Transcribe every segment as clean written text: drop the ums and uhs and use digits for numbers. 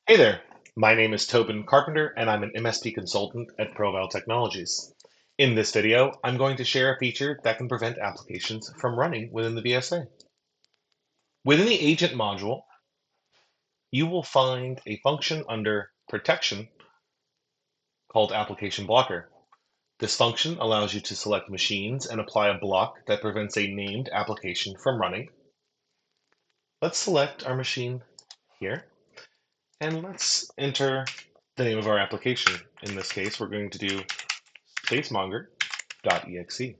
Hey there, my name is Tobin Carpenter and I'm an MSP consultant at Provile Technologies. In this video, I'm going to share a feature that can prevent applications from running within the VSA. Within the agent module, you will find a function under protection called application blocker. This function allows you to select machines and apply a block that prevents a named application from running. Let's select our machine here and let's enter the name of our application. In this case, we're going to do spacemonger.exe.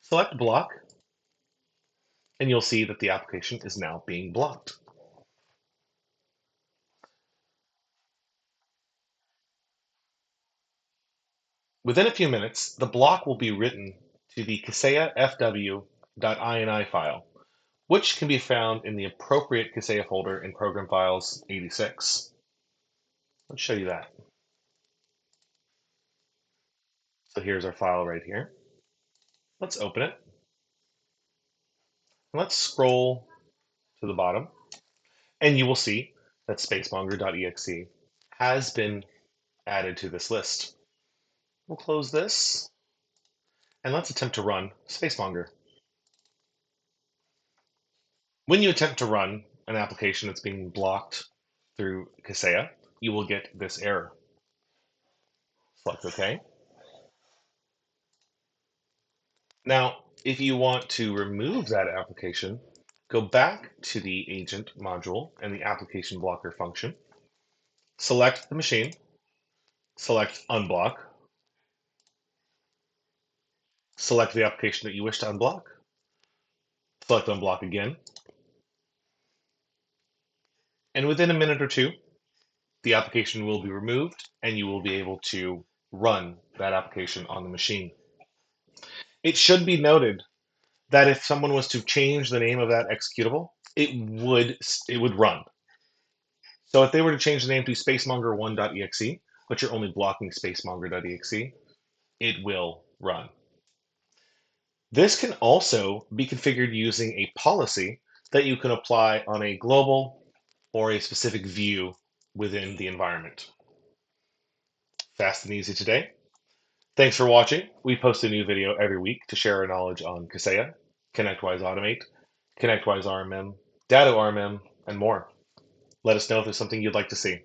Select block, and you'll see that the application is now being blocked. Within a few minutes, the block will be written to the Kaseya fw.ini file, which can be found in the appropriate Kaseya folder in Program Files 86. Let's show you that. So here's our file right here. Let's open it. Let's scroll to the bottom, and you will see that spacemonger.exe has been added to this list. We'll close this, and let's attempt to run spacemonger. When you attempt to run an application that's being blocked through Kaseya, you will get this error. Select OK. Now, if you want to remove that application, go back to the agent module and the application blocker function, select the machine, select unblock, select the application that you wish to unblock, select unblock again, and within a minute or two, the application will be removed and you will be able to run that application on the machine. It should be noted that if someone was to change the name of that executable, it would run. So if they were to change the name to spacemonger1.exe, but you're only blocking spacemonger.exe, it will run. This can also be configured using a policy that you can apply on a global or a specific view within the environment. Fast and easy today. Thanks for watching. We post a new video every week to share our knowledge on Kaseya, ConnectWise Automate, ConnectWise RMM, Data RMM, and more. Let us know if there's something you'd like to see.